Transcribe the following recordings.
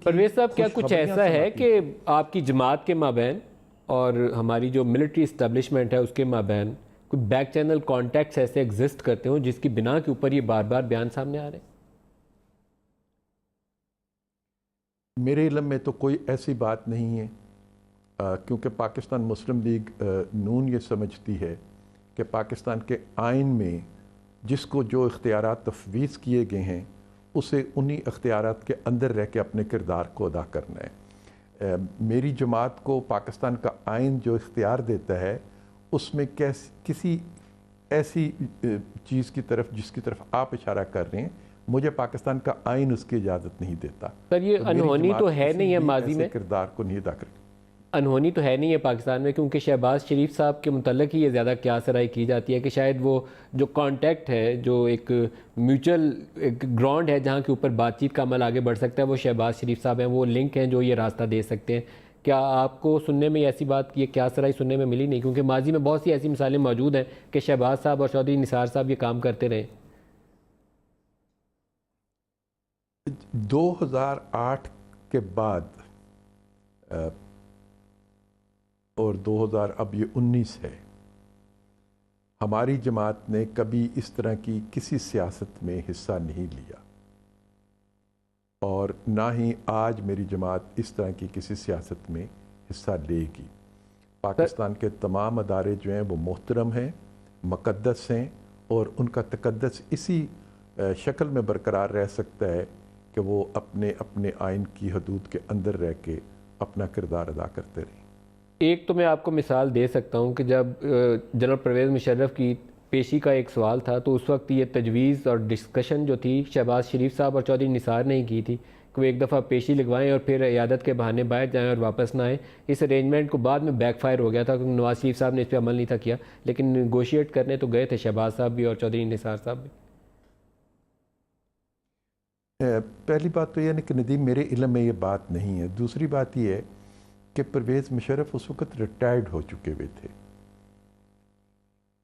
پرویز صاحب، کیا کچھ ایسا ہے کہ آپ کی جماعت کے مابین اور ہماری جو ملٹری اسٹیبلشمنٹ ہے اس کے مابین کوئی بیک چینل کانٹیکٹس ایسے ایگزسٹ کرتے ہوں جس کی بنا کے اوپر یہ بار بار بیان سامنے آ رہے ہیں؟ میرے علم میں تو کوئی ایسی بات نہیں ہے، کیونکہ پاکستان مسلم لیگ نون یہ سمجھتی ہے کہ پاکستان کے آئین میں جس کو جو اختیارات تفویض کیے گئے ہیں اسے انہی اختیارات کے اندر رہ کے اپنے کردار کو ادا کرنا ہے۔ میری جماعت کو پاکستان کا آئین جو اختیار دیتا ہے اس میں کسی ایسی چیز کی طرف جس کی طرف آپ اشارہ کر رہے ہیں مجھے پاکستان کا آئین اس کی اجازت نہیں دیتا۔ سر، یہ انہونی تو ہے نہیں ہے ماضی میں، کردار کو نہیں ادا کرتی، انہونی تو ہے نہیں ہے پاکستان میں، کیونکہ شہباز شریف صاحب کے متعلق ہی یہ زیادہ قیاس رائے کی جاتی ہے کہ شاید وہ جو کانٹیکٹ ہے، جو ایک میوچل ایک گراؤنڈ ہے جہاں کے اوپر بات چیت کا عمل آگے بڑھ سکتا ہے، وہ شہباز شریف صاحب ہیں، وہ لنک ہیں جو یہ راستہ دے سکتے ہیں۔ کیا آپ کو سننے میں ایسی بات کی قیاس رائے سننے میں ملی نہیں؟ کیونکہ ماضی میں بہت سی ایسی مثالیں موجود ہیں کہ شہباز صاحب اور چودھری نثار صاحب یہ کام کرتے رہے۔ 2008 کے بعد اور 2000 اب یہ 19 ہے، ہماری جماعت نے کبھی اس طرح کی کسی سیاست میں حصہ نہیں لیا، اور نہ ہی آج میری جماعت اس طرح کی کسی سیاست میں حصہ لے گی۔ پاکستان کے تمام ادارے جو ہیں وہ محترم ہیں، مقدس ہیں، اور ان کا تقدس اسی شکل میں برقرار رہ سکتا ہے کہ وہ اپنے آئین کی حدود کے اندر رہ کے اپنا کردار ادا کرتے رہیں۔ ایک تو میں آپ کو مثال دے سکتا ہوں کہ جب جنرل پرویز مشرف کی پیشی کا ایک سوال تھا تو اس وقت یہ تجویز اور ڈسکشن جو تھی شہباز شریف صاحب اور چودھری نثار نے ہی کی تھی کہ وہ ایک دفعہ پیشی لگوائیں اور پھر عیادت کے بہانے باہر جائیں اور واپس نہ آئیں۔ اس ارینجمنٹ کو بعد میں بیک فائر ہو گیا تھا کیونکہ نواز شریف صاحب نے اس پہ عمل نہیں تھا کیا، لیکن نیگوشیٹ کرنے تو گئے تھے شہباز صاحب بھی اور چودھری نثار صاحب بھی۔ پہلی بات تو یہ ہے کہ ندیم میرے علم میں یہ بات نہیں ہے۔ دوسری بات یہ ہے کہ پرویز مشرف اس وقت ریٹائرڈ ہو چکے ہوئے تھے،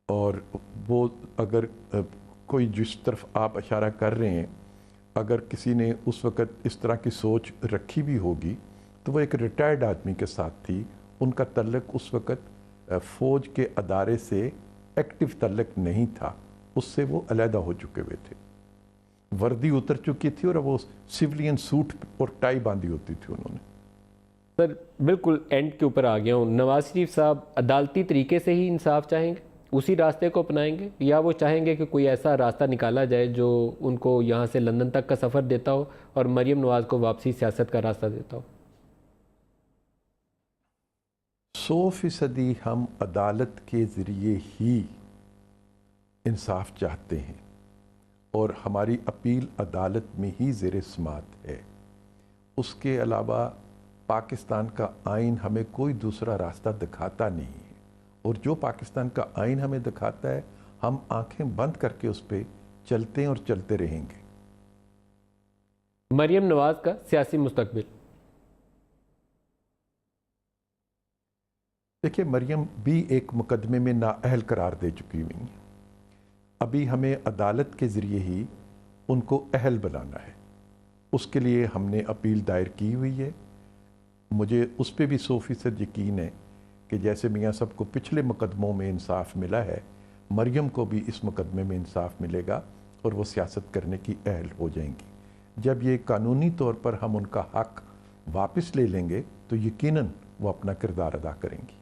اور وہ اگر کوئی جس طرف آپ اشارہ کر رہے ہیں اگر کسی نے اس وقت اس طرح کی سوچ رکھی بھی ہوگی تو وہ ایک ریٹائرڈ آدمی کے ساتھ تھی۔ ان کا تعلق اس وقت فوج کے ادارے سے ایکٹیو تعلق نہیں تھا، اس سے وہ علیحدہ ہو چکے ہوئے تھے، وردی اتر چکی تھی اور وہ سیولین سوٹ اور ٹائی باندھی ہوتی تھی انہوں نے۔ سر بالکل اینڈ کے اوپر آ گیا ہوں، نواز شریف صاحب عدالتی طریقے سے ہی انصاف چاہیں گے، اسی راستے کو اپنائیں گے، یا وہ چاہیں گے کہ کوئی ایسا راستہ نکالا جائے جو ان کو یہاں سے لندن تک کا سفر دیتا ہو اور مریم نواز کو واپسی سیاست کا راستہ دیتا ہو؟ 100% ہم عدالت کے ذریعے ہی انصاف چاہتے ہیں، اور ہماری اپیل عدالت میں ہی زیر سماعت ہے۔ اس کے علاوہ پاکستان کا آئین ہمیں کوئی دوسرا راستہ دکھاتا نہیں ہے، اور جو پاکستان کا آئین ہمیں دکھاتا ہے ہم آنکھیں بند کر کے اس پہ چلتے ہیں اور چلتے رہیں گے۔ مریم نواز کا سیاسی مستقبل؟ دیکھیے، مریم بھی ایک مقدمے میں نااہل قرار دے چکی ہوئی ہیں، ابھی ہمیں عدالت کے ذریعے ہی ان کو اہل بنانا ہے۔ اس کے لیے ہم نے اپیل دائر کی ہوئی ہے۔ مجھے اس پہ بھی 100% یقین ہے کہ جیسے میاں صاحب کو پچھلے مقدموں میں انصاف ملا ہے، مریم کو بھی اس مقدمے میں انصاف ملے گا اور وہ سیاست کرنے کی اہل ہو جائیں گی۔ جب یہ قانونی طور پر ہم ان کا حق واپس لے لیں گے تو یقیناً وہ اپنا کردار ادا کریں گی۔